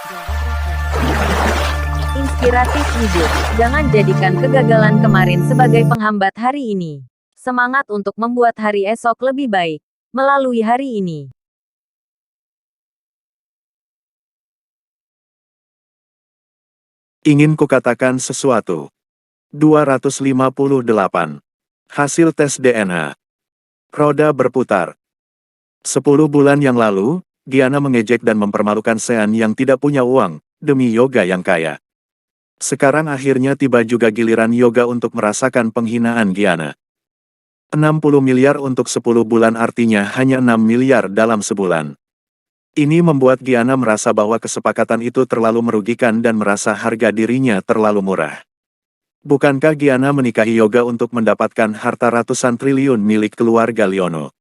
Jawab Raffi. Inspiratif hidup. Jangan jadikan kegagalan kemarin sebagai penghambat hari ini. Semangat untuk membuat hari esok lebih baik melalui hari ini. Ingin kukatakan sesuatu. 258. Hasil tes DNA. Roda berputar. 10 bulan yang lalu, Giana mengejek dan mempermalukan Sean yang tidak punya uang, demi Yoga yang kaya. Sekarang akhirnya tiba juga giliran Yoga untuk merasakan penghinaan Giana. 60 miliar untuk 10 bulan artinya hanya 6 miliar dalam sebulan. Ini membuat Giana merasa bahwa kesepakatan itu terlalu merugikan dan merasa harga dirinya terlalu murah. Bukankah Giana menikahi Yoga untuk mendapatkan harta ratusan triliun milik keluarga Leono?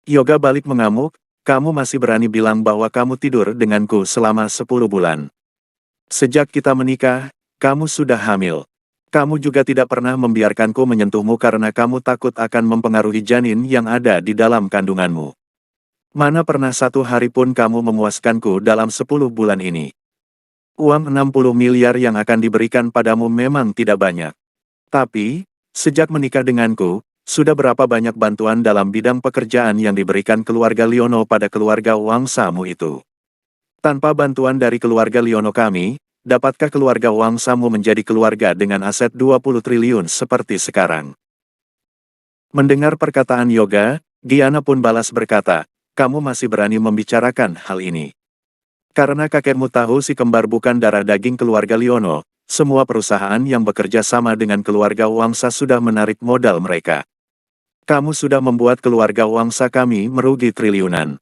Yoga balik mengamuk, kamu masih berani bilang bahwa kamu tidur denganku selama 10 bulan. Sejak kita menikah, kamu sudah hamil. Kamu juga tidak pernah membiarkanku menyentuhmu karena kamu takut akan mempengaruhi janin yang ada di dalam kandunganmu. Mana pernah satu hari pun kamu memuaskanku dalam 10 bulan ini. Uang 60 miliar yang akan diberikan padamu memang tidak banyak. Tapi, sejak menikah denganku, sudah berapa banyak bantuan dalam bidang pekerjaan yang diberikan keluarga Leono pada keluarga Wangsamu itu. Tanpa bantuan dari keluarga Leono kami, dapatkah keluarga Wangsamu menjadi keluarga dengan aset 20 triliun seperti sekarang? Mendengar perkataan Yoga, Giana pun balas berkata, kamu masih berani membicarakan hal ini. Karena kakekmu tahu si kembar bukan darah daging keluarga Leono, semua perusahaan yang bekerja sama dengan keluarga Wangsa sudah menarik modal mereka. Kamu sudah membuat keluarga Wangsa kami merugi triliunan.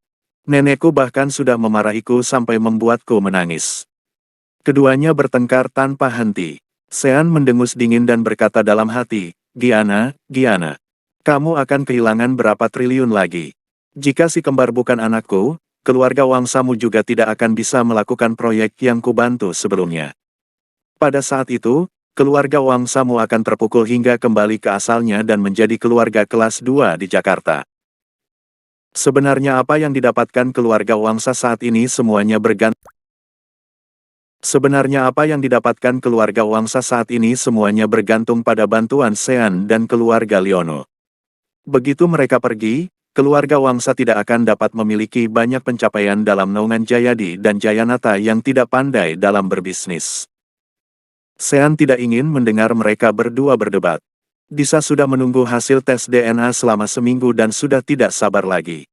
Nenekku bahkan sudah memarahiku sampai membuatku menangis. Keduanya bertengkar tanpa henti. Sean mendengus dingin dan berkata dalam hati, Giana, kamu akan kehilangan berapa triliun lagi. Jika si kembar bukan anakku, keluarga Wangsamu juga tidak akan bisa melakukan proyek yang kubantu sebelumnya. Pada saat itu, keluarga Wangsamu akan terpukul hingga kembali ke asalnya dan menjadi keluarga kelas 2 di Jakarta. Sebenarnya apa yang didapatkan keluarga Wangsa saat ini semuanya bergantung pada bantuan Sean dan keluarga Leono. Begitu mereka pergi, keluarga Wangsa tidak akan dapat memiliki banyak pencapaian dalam naungan Jayadi dan Jayanata yang tidak pandai dalam berbisnis. Sean tidak ingin mendengar mereka berdua berdebat. Disa sudah menunggu hasil tes DNA selama seminggu dan sudah tidak sabar lagi.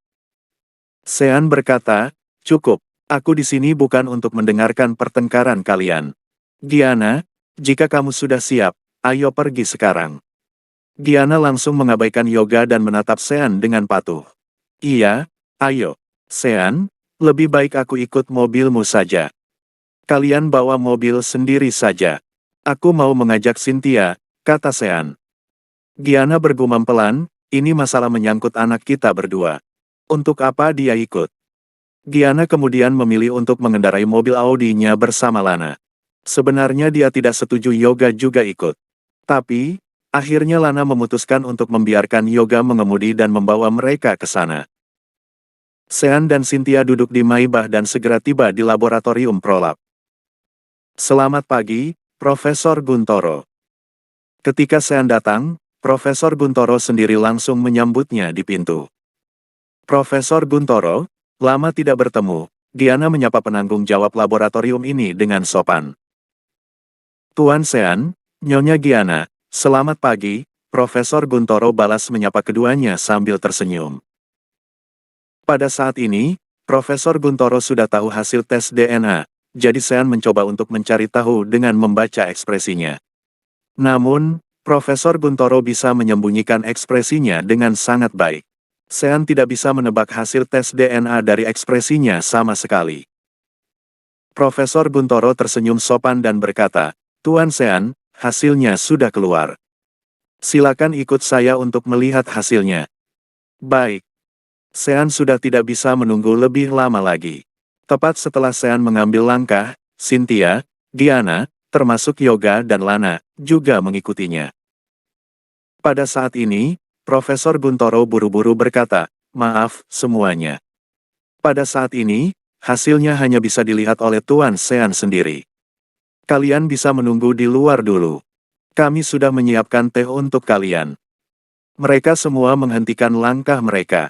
Sean berkata, cukup, aku di sini bukan untuk mendengarkan pertengkaran kalian. Giana, jika kamu sudah siap, ayo pergi sekarang. Giana langsung mengabaikan Yoga dan menatap Sean dengan patuh. Iya, ayo. Sean, lebih baik aku ikut mobilmu saja. Kalian bawa mobil sendiri saja. Aku mau mengajak Cynthia, kata Sean. Giana bergumam pelan, ini masalah menyangkut anak kita berdua. Untuk apa dia ikut? Giana kemudian memilih untuk mengendarai mobil Audi-nya bersama Lana. Sebenarnya dia tidak setuju Yoga juga ikut. Tapi, akhirnya Lana memutuskan untuk membiarkan Yoga mengemudi dan membawa mereka ke sana. Sean dan Cynthia duduk di Maibach dan segera tiba di laboratorium Prolab. Selamat pagi, Profesor Guntoro. Ketika Sean datang, Profesor Guntoro sendiri langsung menyambutnya di pintu. Profesor Guntoro, lama tidak bertemu, Giana menyapa penanggung jawab laboratorium ini dengan sopan. Tuan Sean, Nyonya Giana, selamat pagi, Profesor Guntoro balas menyapa keduanya sambil tersenyum. Pada saat ini, Profesor Guntoro sudah tahu hasil tes DNA, jadi Sean mencoba untuk mencari tahu dengan membaca ekspresinya. Namun, Profesor Guntoro bisa menyembunyikan ekspresinya dengan sangat baik. Sean tidak bisa menebak hasil tes DNA dari ekspresinya sama sekali. Profesor Guntoro tersenyum sopan dan berkata, Tuan Sean, hasilnya sudah keluar. Silakan ikut saya untuk melihat hasilnya. Baik. Sean sudah tidak bisa menunggu lebih lama lagi. Tepat setelah Sean mengambil langkah, Cynthia, Giana, termasuk Yoga dan Lana, juga mengikutinya. Pada saat ini, Profesor Guntoro buru-buru berkata, maaf, semuanya. Pada saat ini, hasilnya hanya bisa dilihat oleh Tuan Sean sendiri. Kalian bisa menunggu di luar dulu. Kami sudah menyiapkan teh untuk kalian. Mereka semua menghentikan langkah mereka.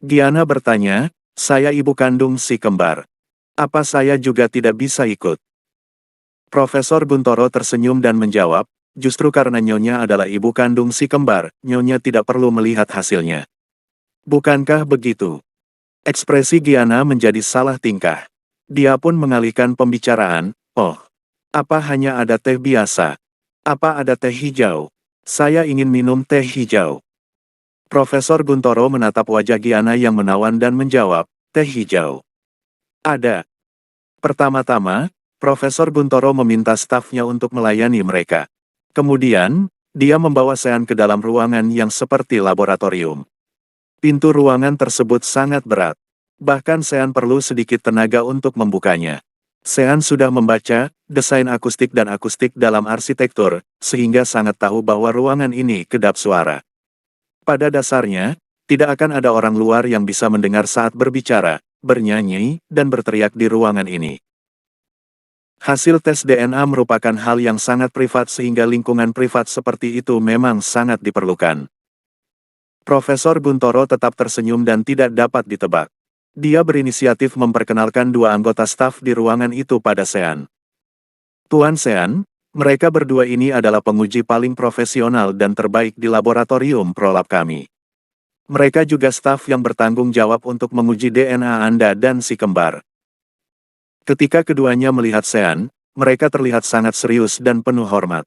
Giana bertanya, saya ibu kandung si kembar. Apa saya juga tidak bisa ikut? Profesor Guntoro tersenyum dan menjawab, justru karena Nyonya adalah ibu kandung si kembar, Nyonya tidak perlu melihat hasilnya. Bukankah begitu? Ekspresi Giana menjadi salah tingkah. Dia pun mengalihkan pembicaraan, oh, apa hanya ada teh biasa? Apa ada teh hijau? Saya ingin minum teh hijau. Profesor Guntoro menatap wajah Giana yang menawan dan menjawab, teh hijau. Ada. Pertama-tama, Profesor Guntoro meminta stafnya untuk melayani mereka. Kemudian, dia membawa Sean ke dalam ruangan yang seperti laboratorium. Pintu ruangan tersebut sangat berat. Bahkan Sean perlu sedikit tenaga untuk membukanya. Sean sudah membaca desain akustik dan akustik dalam arsitektur, sehingga sangat tahu bahwa ruangan ini kedap suara. Pada dasarnya, tidak akan ada orang luar yang bisa mendengar saat berbicara, bernyanyi, dan berteriak di ruangan ini. Hasil tes DNA merupakan hal yang sangat privat sehingga lingkungan privat seperti itu memang sangat diperlukan. Profesor Guntoro tetap tersenyum dan tidak dapat ditebak. Dia berinisiatif memperkenalkan dua anggota staf di ruangan itu pada Sean. Tuan Sean, mereka berdua ini adalah penguji paling profesional dan terbaik di laboratorium prolab kami. Mereka juga staf yang bertanggung jawab untuk menguji DNA Anda dan si kembar. Ketika keduanya melihat Sean, mereka terlihat sangat serius dan penuh hormat.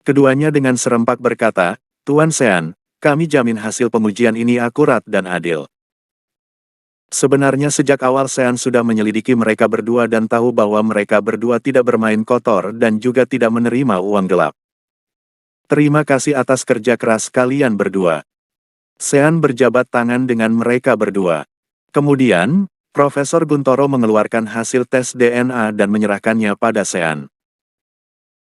Keduanya dengan serempak berkata, Tuan Sean, kami jamin hasil pengujian ini akurat dan adil. Sebenarnya sejak awal Sean sudah menyelidiki mereka berdua dan tahu bahwa mereka berdua tidak bermain kotor dan juga tidak menerima uang gelap. Terima kasih atas kerja keras kalian berdua. Sean berjabat tangan dengan mereka berdua. Kemudian, Profesor Guntoro mengeluarkan hasil tes DNA dan menyerahkannya pada Sean.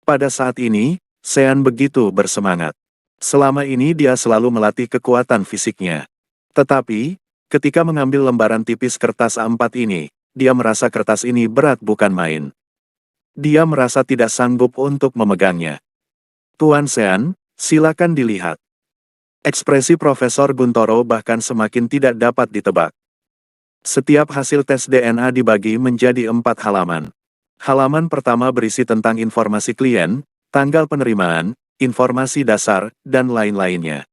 Pada saat ini, Sean begitu bersemangat. Selama ini dia selalu melatih kekuatan fisiknya. Tetapi, ketika mengambil lembaran tipis kertas A4 ini, dia merasa kertas ini berat bukan main. Dia merasa tidak sanggup untuk memegangnya. Tuan Sean, silakan dilihat. Ekspresi Profesor Guntoro bahkan semakin tidak dapat ditebak. Setiap hasil tes DNA dibagi menjadi 4 halaman. Halaman pertama berisi tentang informasi klien, tanggal penerimaan, informasi dasar, dan lain-lainnya.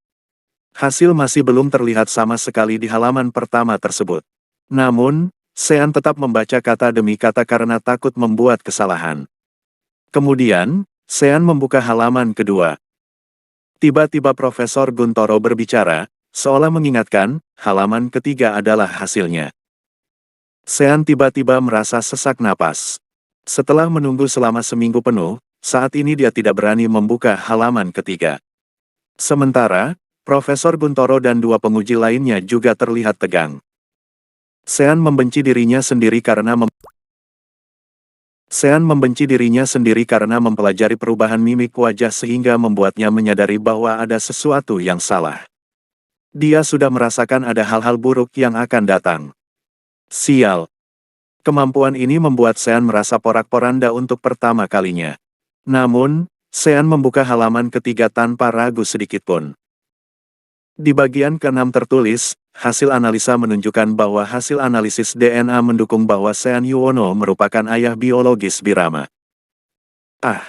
Hasil masih belum terlihat sama sekali di halaman pertama tersebut. Namun, Sean tetap membaca kata demi kata karena takut membuat kesalahan. Kemudian, Sean membuka halaman kedua. Tiba-tiba Profesor Guntoro berbicara, seolah mengingatkan, halaman ketiga adalah hasilnya. Sean tiba-tiba merasa sesak napas. Setelah menunggu selama seminggu penuh, saat ini dia tidak berani membuka halaman ketiga. Sementara, Profesor Guntoro dan dua penguji lainnya juga terlihat tegang. Sean membenci dirinya sendiri karena mempelajari perubahan mimik wajah sehingga membuatnya menyadari bahwa ada sesuatu yang salah. Dia sudah merasakan ada hal-hal buruk yang akan datang. Sial. Kemampuan ini membuat Sean merasa porak-poranda untuk pertama kalinya. Namun, Sean membuka halaman ketiga tanpa ragu sedikitpun. Di bagian ke-6 tertulis, hasil analisa menunjukkan bahwa hasil analisis DNA mendukung bahwa Sean Yuwono merupakan ayah biologis Birama. Ah!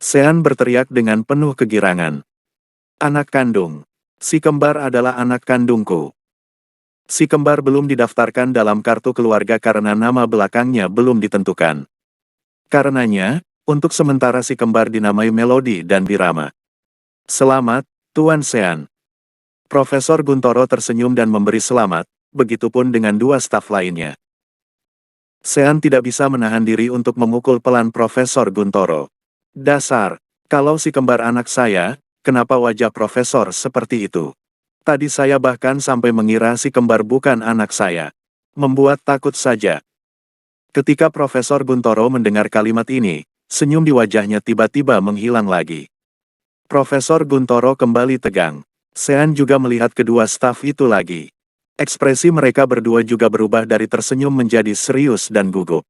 Sean berteriak dengan penuh kegirangan. Anak kandung. Si kembar adalah anak kandungku. Si kembar belum didaftarkan dalam kartu keluarga karena nama belakangnya belum ditentukan. Karenanya, untuk sementara si kembar dinamai Melody dan Birama. Selamat, Tuan Sean. Profesor Guntoro tersenyum dan memberi selamat, begitupun dengan dua staf lainnya. Sean tidak bisa menahan diri untuk memukul pelan Profesor Guntoro. Dasar, kalau si kembar anak saya, kenapa wajah Profesor seperti itu? Tadi saya bahkan sampai mengira si kembar bukan anak saya. Membuat takut saja. Ketika Profesor Guntoro mendengar kalimat ini, senyum di wajahnya tiba-tiba menghilang lagi. Profesor Guntoro kembali tegang. Sean juga melihat kedua staf itu lagi. Ekspresi mereka berdua juga berubah dari tersenyum menjadi serius dan gugup.